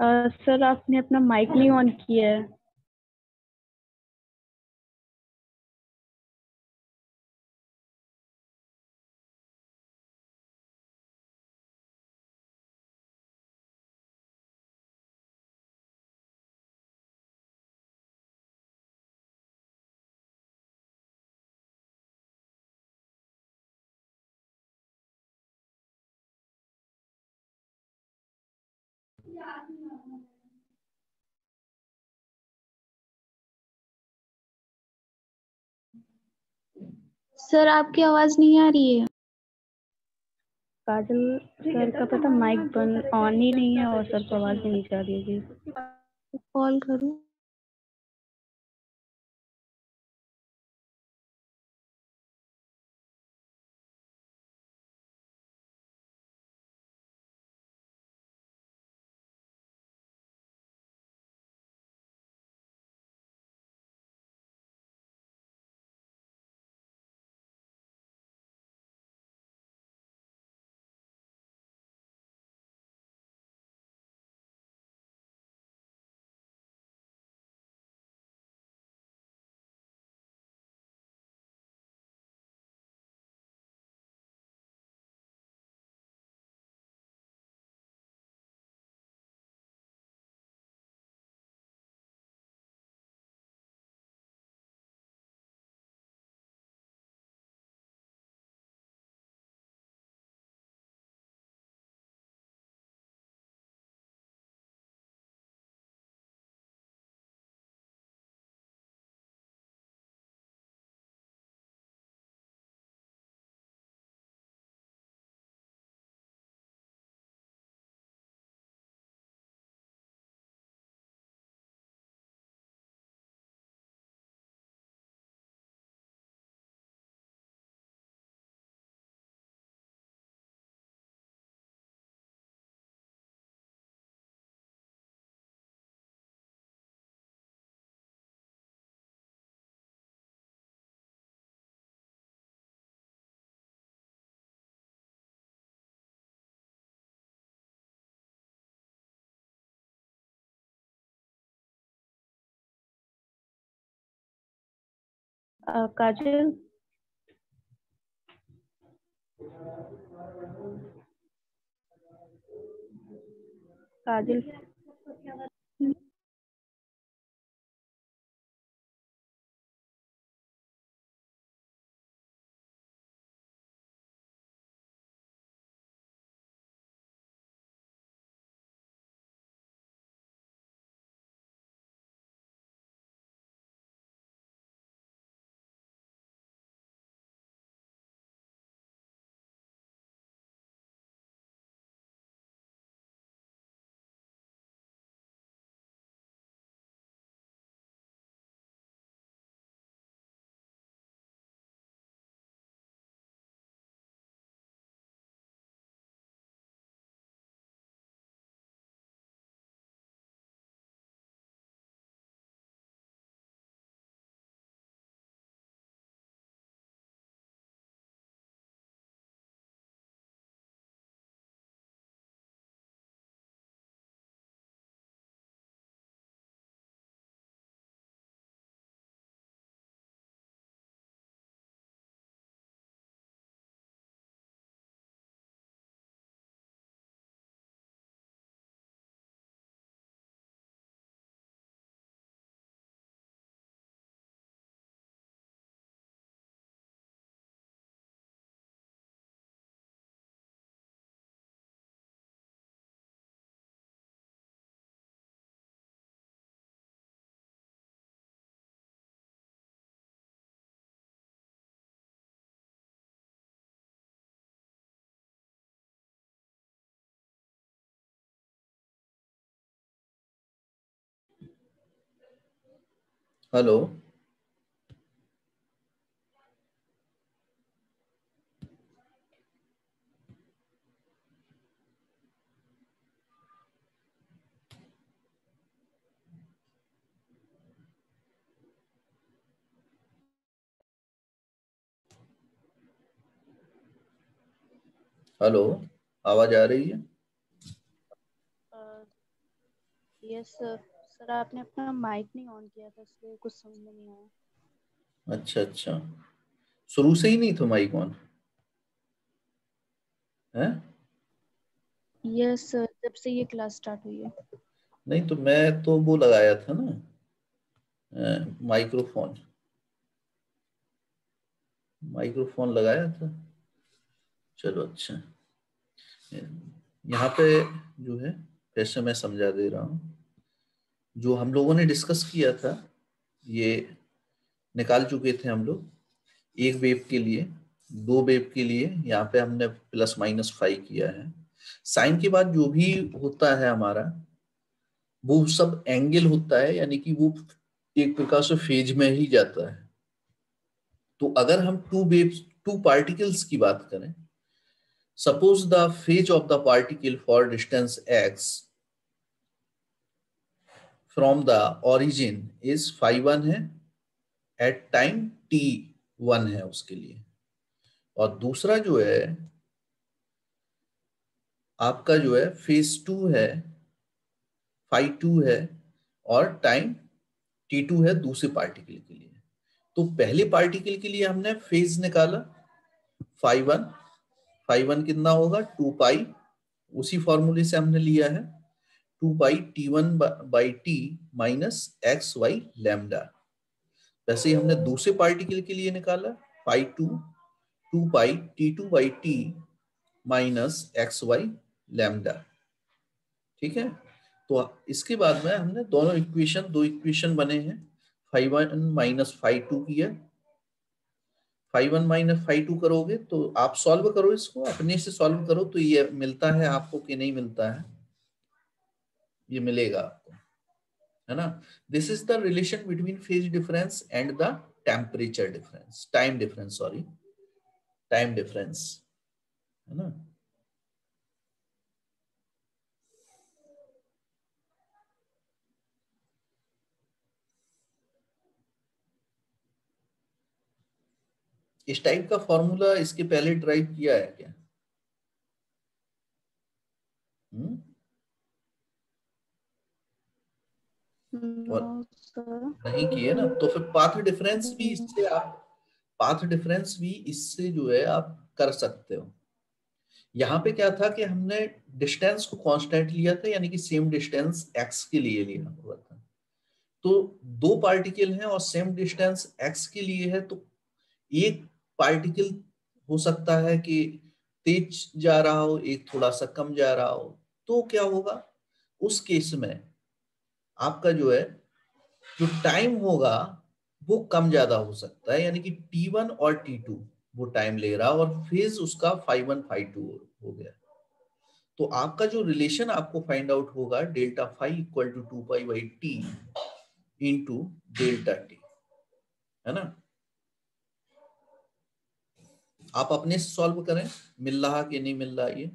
Sir आपने अपना mic नहीं ऑन किया है। सर आपकी आवाज नहीं आ रही है। काजल सर का पता माइक बंद ऑन ही नहीं है और सर को आवाज भी नहीं जा रही है जी। कॉल करूं? काजल काजल हेलो। हेलो, आवाज आ रही है? Yes sir. सर आपने अपना माइक नहीं ऑन किया था इसलिए कुछ समझ में नहीं आया। अच्छा अच्छा, शुरू से ही नहीं था माइक ऑन है? यस सर, जब से ये क्लास स्टार्ट हुई है। नहीं तो मैं तो वो लगाया था ना, माइक्रोफोन, माइक्रोफोन लगाया था। चलो अच्छा, यहाँ पे जो है फिर से मैं समझा दे रहा हूँ। जो हम लोगों ने डिस्कस किया था ये निकाल चुके थे हम लोग। एक वेव के लिए, दो वेव के लिए यहाँ पे हमने +-5 किया है। साइन के बाद जो भी होता है हमारा वो सब एंगल होता है, यानी कि वो एक प्रकार से फेज में ही जाता है। तो अगर हम टू वेव्स, टू पार्टिकल्स की बात करें, suppose the phase of the particle for distance x from the origin is φ1 है, एट टाइम t1 है उसके लिए। और दूसरा जो है आपका जो है फेज 2 है, φ2 है, और टाइम t2 है दूसरे पार्टिकल के लिए। तो पहले पार्टिकल के लिए हमने फेज निकाला φ1, φ1 कितना होगा 2π, उसी फॉर्मूले से हमने लिया है 2πt1/t माइनस xy लैम्डा। वैसे ही हमने दूसरे पार्टिकल के लिए निकाला φ2 2πt2/t माइनस xy लैम्डा। ठीक है, तो इसके बाद में हमने दोनों इक्वेशन, दो इक्वेशन बने हैं, φ1 माइनस φ2 किया। φ1 माइनस φ2 करोगे तो आप सॉल्व करो, इसको अपने से सॉल्व करो तो ये मिलता है आपको कि नहीं मिलता है, ये मिलेगा आपको, है ना। This is the relation between phase difference and the temperature difference, time difference, sorry time difference, है ना। इस टाइप का फॉर्मूला इसके पहले ड्राइव किया है क्या? और नो सर। नहीं किए ना, तो फिर पाथ डिफरेंस भी इससे आप, पाथ डिफरेंस भी इससे जो है आप कर सकते हो। यहाँ पे क्या था कि हमने डिस्टेंस को कांस्टेंट लिया था, यानी कि सेम डिस्टेंस x के लिए लिया हुआ था। तो दो पार्टिकल हैं और सेम डिस्टेंस x के लिए है, तो एक पार्टिकल हो सकता है कि तेज जा रहा हो, एक थोड़ा सा कम जा रहा हो। तो क्या होगा उस केस में, आपका जो है जो टाइम होगा वो कम ज्यादा हो सकता है, यानी कि t1 और t2 वो टाइम ले रहा और फेज उसका φ1 φ2 हो गया। तो आपका जो रिलेशन आपको फाइंड आउट होगा delta phi equal to 2π/t into delta T, है ना। आप अपने से सॉल्व करें, मिल रहा कि नहीं मिल रहा, ये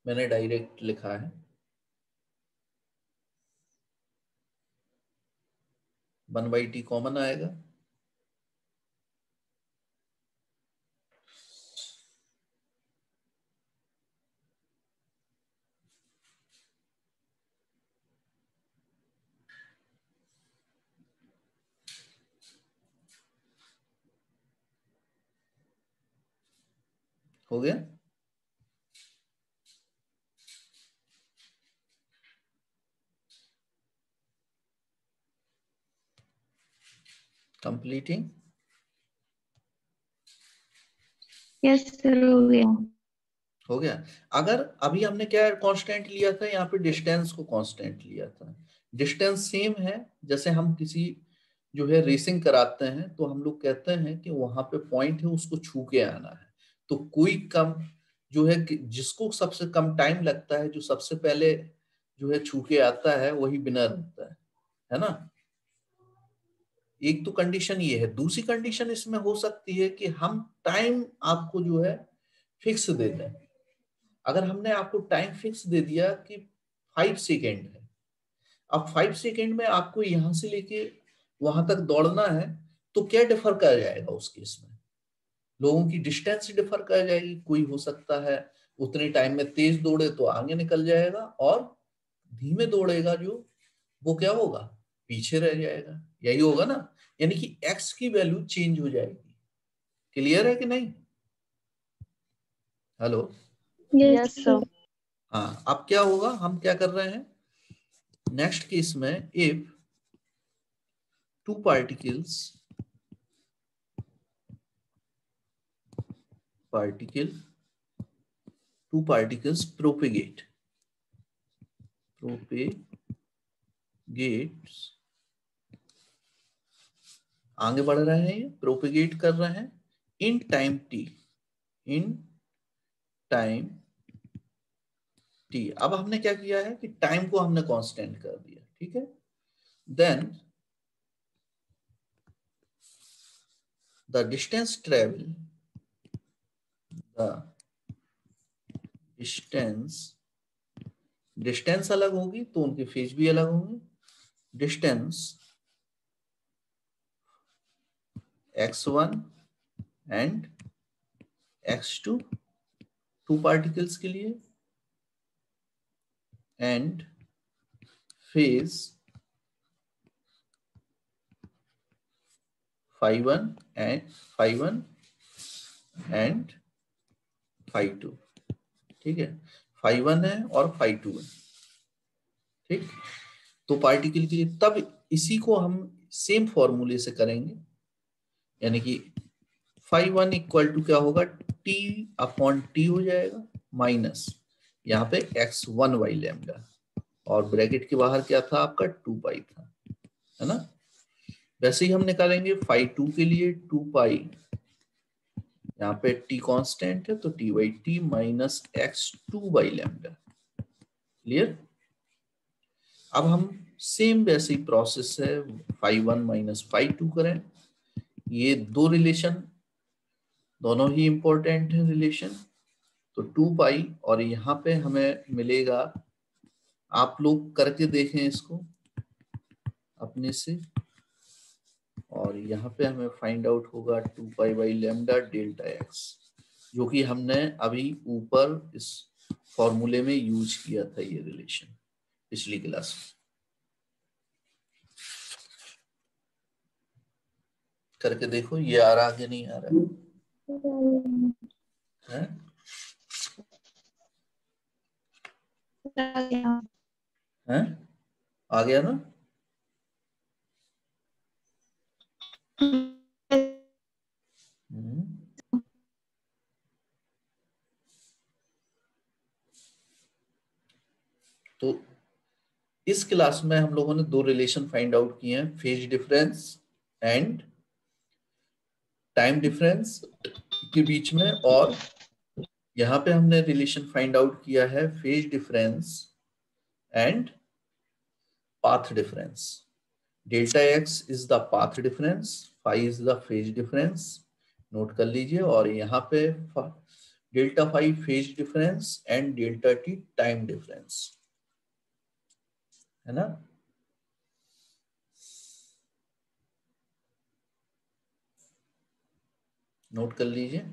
मैंने डायरेक्ट लिखा है। 1/t कॉमन आएगा, हो गया। कंप्लीटिंग, यस सर, हो गया। हो गया। अगर अभी हमने क्या कांस्टेंट लिया था, यहाँ पे डिस्टेंस को कांस्टेंट लिया था। डिस्टेंस सेम है, जैसे हम किसी जो है रेसिंग कराते हैं तो हम लोग कहते हैं कि वहां पे पॉइंट है उसको छू के आना है। तो कोई कम जो है जिसको सबसे कम टाइम लगता है, जो सबसे पहले जो है छू के आता है वही विनर होता है ना। एक तो कंडीशन ये है। दूसरी कंडीशन इसमें हो सकती है कि हम टाइम आपको जो है फिक्स दे दें। अगर हमने आपको टाइम फिक्स दे दिया कि 5 सेकेंड है, अब 5 सेकेंड में आपको यहां से लेके वहां तक दौड़ना है, तो क्या डिफर कर जाएगा उस केस में? लोगों की डिस्टेंस डिफर कर जाएगी। कोई हो सकता है उतने टाइम में तेज दौड़े तो आगे निकल जाएगा, और धीमे दौड़ेगा जो, वो क्या होगा, पीछे रह जाएगा। यही होगा ना, यानी कि x की वैल्यू चेंज हो जाएगी। क्लियर है कि नहीं? हेलो? Yes sir. हाँ, अब क्या होगा, हम क्या कर रहे हैं नेक्स्ट केस में, इफ टू particles propagates आगे बढ़ रहे हैं, ये प्रोपेगेट कर रहे हैं इन टाइम t। अब हमने क्या किया है कि टाइम को हमने कांस्टेंट कर दिया, ठीक है। देन द डिस्टेंस डिस्टेंस अलग होगी तो उनके फेज भी अलग होंगे। Distance x1 and x2 two particles के लिए, and phase phi1 and phi2, ठीक है। phi1 है और phi2 है, ठीक। तो पार्टिकल के लिए तब इसी को हम सेम फॉर्मूले से करेंगे, यानी कि phi1 इक्वल टू क्या होगा, t अपॉन t हो जाएगा, माइनस यहाँ पे x1 बाई लैम्डा, और ब्रैकेट के बाहर क्या था आपका 2 पाई था, है ना। वैसे ही हम निकालेंगे phi2 के लिए 2 पाई, यहाँ पे t कांस्टेंट है तो t by T minus x2 by lambda. Clear? अब हम सेम वैसे ही प्रोसेस है, phi1 माइनस phi2 करें। ये दो रिलेशन दोनों ही इंपॉर्टेंट है रिलेशन, तो 2 पाई और यहाँ पे हमें मिलेगा, आप लोग करके देखें इसको अपने से, और यहाँ पे हमें फाइंड आउट होगा 2 pi by lambda delta x, जो कि हमने अभी ऊपर इस फॉर्मूले में यूज किया था ये रिलेशन पिछली क्लास में। करके देखो ये आ रहा कि नहीं आ रहा है? हैं? आ गया ना? तो इस क्लास में हम लोगों ने दो रिलेशन फाइंड आउट किए हैं, phase difference and time difference के बीच में, और यहाँ पे हमने रिलेशन फाइंड आउट किया है phase difference and path difference. Delta X is the path difference, phi is the phase difference, note कर लीजिए। और यहाँ पे delta phi phase difference and delta T time difference, है ना। नोट कर लीजिए।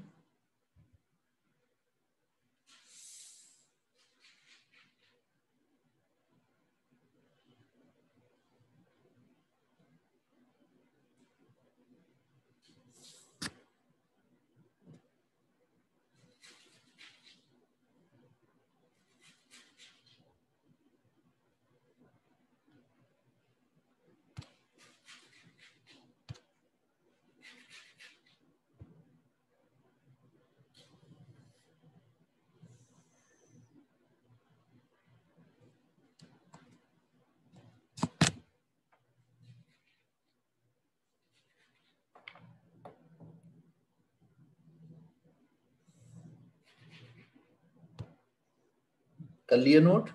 कर लिए नोट?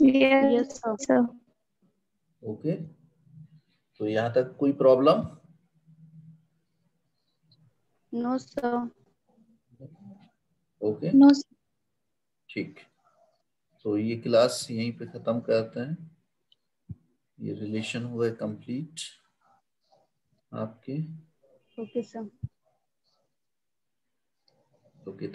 Yes sir. ओके, तो यहाँ तक कोई problem? No sir. Okay, no ठीक। तो ये क्लास यहीं पे खत्म करते हैं। ये रिलेशन हुए कंप्लीट आपके। Okay sir. ओके।